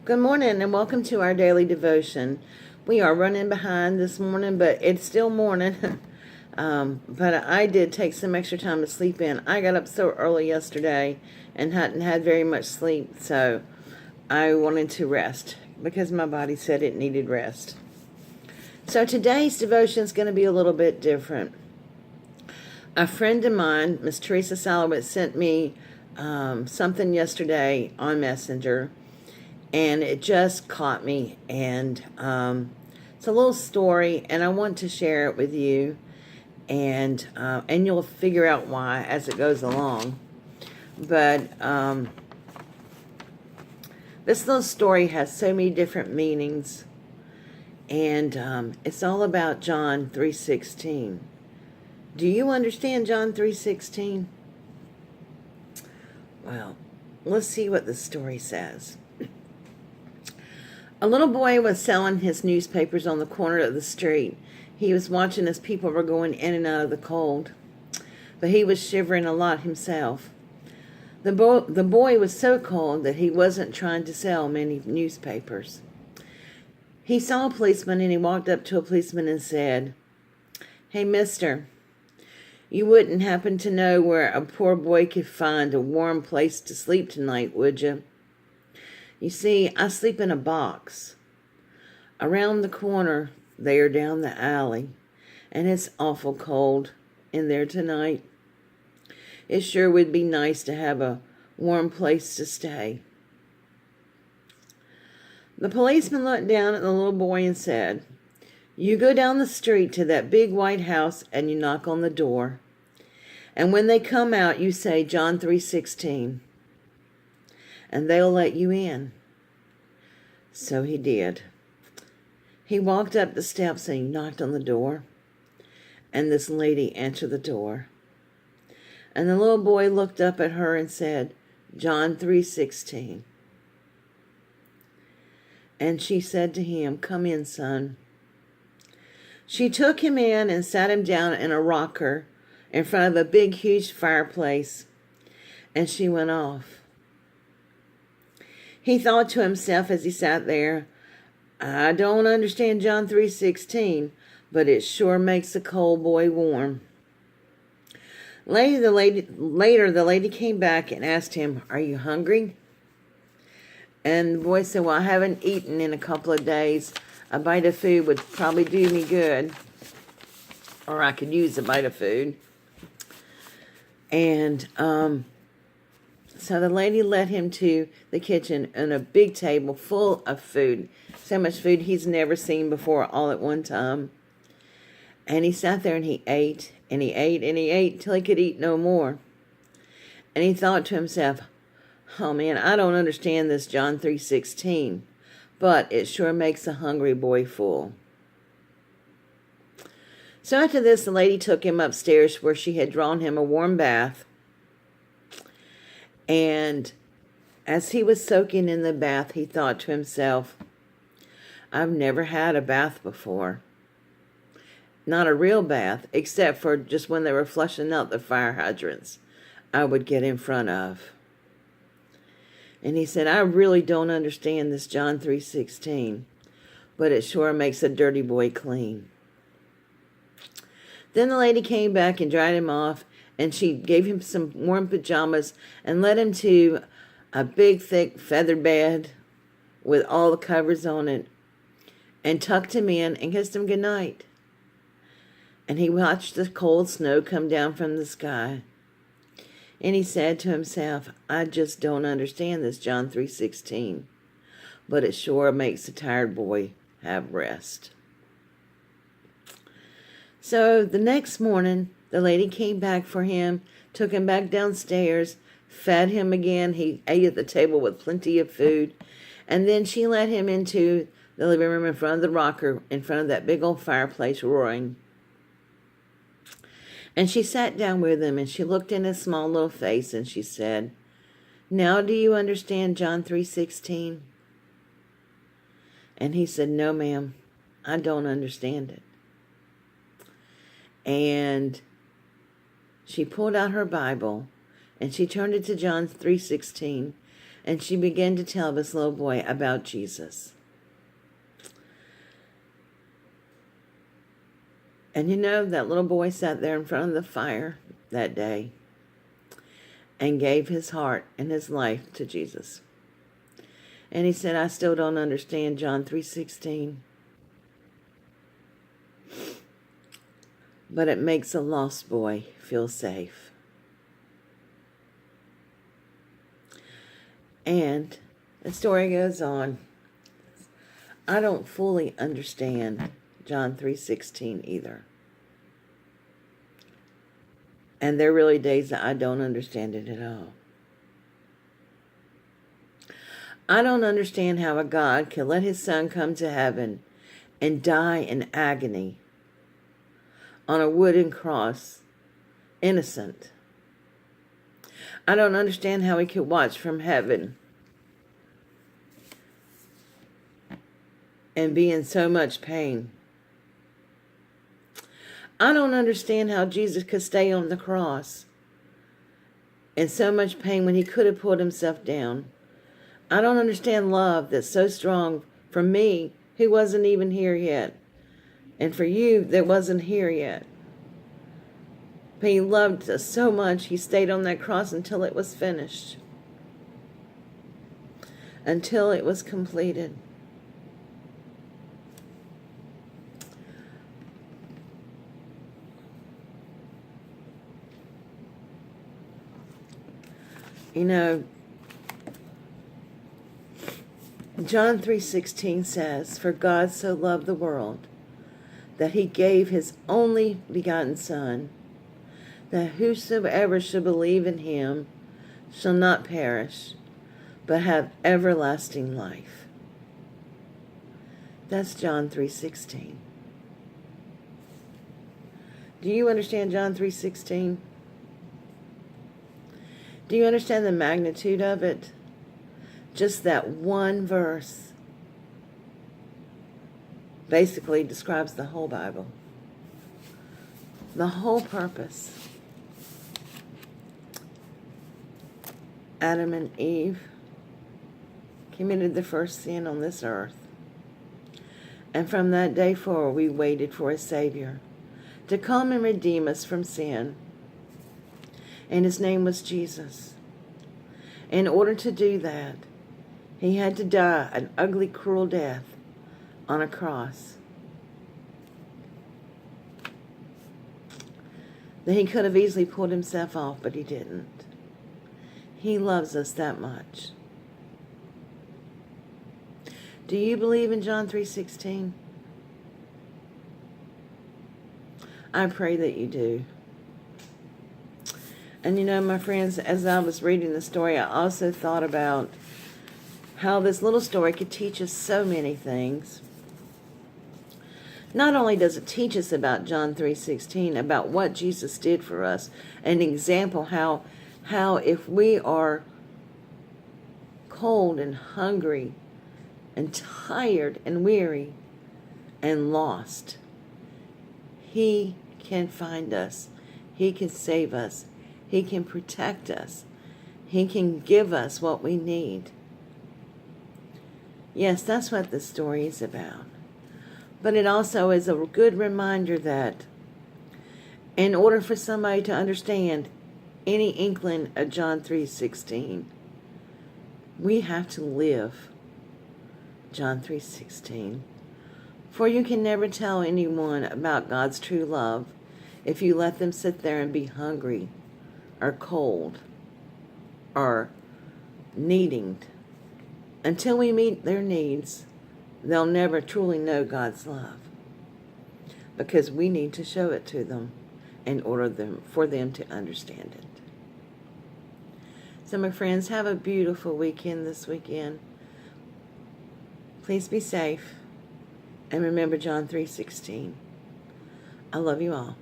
Good morning and welcome to our daily devotion. We are running behind this morning, but it's still morning. But I did take some extra time to sleep in. I got up so early yesterday and hadn't had very much sleep, so I wanted to rest because my body said it needed rest. So today's devotion is going to be a little bit different. A friend of mine, Miss Teresa Salowitz, sent me something yesterday on Messenger, and it just caught me, and it's a little story, and I want to share it with you, and you'll figure out why as it goes along. But this little story has so many different meanings, and it's all about John 3:16. Do you understand John 3:16? Well, let's see what the story says. A little boy was selling his newspapers on the corner of the street. He was watching as people were going in and out of the cold, but he was shivering a lot himself. The boy was so cold that he wasn't trying to sell many newspapers. He saw a policeman, and he walked up to a policeman and said, "Hey, mister, you wouldn't happen to know where a poor boy could find a warm place to sleep tonight, would you? You see, I sleep in a box around the corner there down the alley, and it's awful cold in there tonight. It sure would be nice to have a warm place to stay." The policeman looked down at the little boy and said, "You go down the street to that big white house and you knock on the door. And when they come out, you say John 3:16. And they'll let you in." So he did. He walked up the steps and he knocked on the door. And this lady answered the door. And the little boy looked up at her and said, "John 3:16. And she said to him, "Come in, son." She took him in and sat him down in a rocker in front of a big, huge fireplace. And she went off. He thought to himself as he sat there, "I don't understand John 3:16, but it sure makes a cold boy warm." Later, the lady came back and asked him, "Are you hungry?" And the boy said, "Well, I haven't eaten in a couple of days. A bite of food would probably do me good. Or I could use a bite of food." And so the lady led him to the kitchen and a big table full of food. So much food he's never seen before all at one time. And he sat there and he ate and he ate and he ate till he could eat no more. And he thought to himself, "Oh man, I don't understand this John 3:16, but it sure makes a hungry boy full." So after this, the lady took him upstairs where she had drawn him a warm bath. And as he was soaking in the bath, he thought to himself, "I've never had a bath before. Not a real bath, except for just when they were flushing out the fire hydrants I would get in front of." And he said, "I really don't understand this John 3:16, but it sure makes a dirty boy clean." Then the lady came back and dried him off, and she gave him some warm pajamas and led him to a big, thick feather bed with all the covers on it, and tucked him in and kissed him goodnight. And he watched the cold snow come down from the sky. And he said to himself, "I just don't understand this John 3:16, but it sure makes a tired boy have rest." So the next morning, the lady came back for him, took him back downstairs, fed him again. He ate at the table with plenty of food. And then she led him into the living room in front of the rocker, in front of that big old fireplace roaring. And she sat down with him, and she looked in his small little face, and she said, "Now do you understand John 3:16? And he said, "No, ma'am, I don't understand it." And she pulled out her Bible, and she turned it to John 3:16, and she began to tell this little boy about Jesus. And you know, that little boy sat there in front of the fire that day and gave his heart and his life to Jesus. And he said, I still don't understand John 3:16. But it makes a lost boy feel safe. And the story goes on. I don't fully understand John 3:16 either. And there are really days that I don't understand it at all. I don't understand how a God can let his son come to heaven and die in agony on a wooden cross, innocent. I don't understand how he could watch from heaven and be in so much pain. I don't understand how Jesus could stay on the cross in so much pain when he could have pulled himself down. I don't understand love that's so strong for me who wasn't even here yet, and for you that wasn't here yet. But he loved us so much, he stayed on that cross until it was finished, until it was completed. You know, John 3:16 says, For God so loved the world that he gave his only begotten Son, that whosoever should believe in him shall not perish, but have everlasting life. That's John 3:16. Do you understand John 3:16? Do you understand the magnitude of it? Just that one verse basically describes the whole Bible. The whole purpose. Adam and Eve committed the first sin on this earth. And from that day forward, we waited for a Savior to come and redeem us from sin. And his name was Jesus. In order to do that, he had to die an ugly, cruel death on a cross. That he could have easily pulled himself off, but he didn't. He loves us that much. Do you believe in John 3:16? I pray that you do. And you know, my friends, as I was reading the story, I also thought about how this little story could teach us so many things. Not only does it teach us about John 3:16, about what Jesus did for us, an example how if we are cold and hungry and tired and weary and lost, he can find us. He can save us. He can protect us. He can give us what we need. Yes, that's what the story is about. But it also is a good reminder that in order for somebody to understand any inkling of John 3:16, we have to live John 3:16. For you can never tell anyone about God's true love if you let them sit there and be hungry or cold or needing. Until we meet their needs, they'll never truly know God's love, because we need to show it to them in order for them to understand it. So my friends, have a beautiful weekend this weekend. Please be safe and remember John 3:16. I love you all.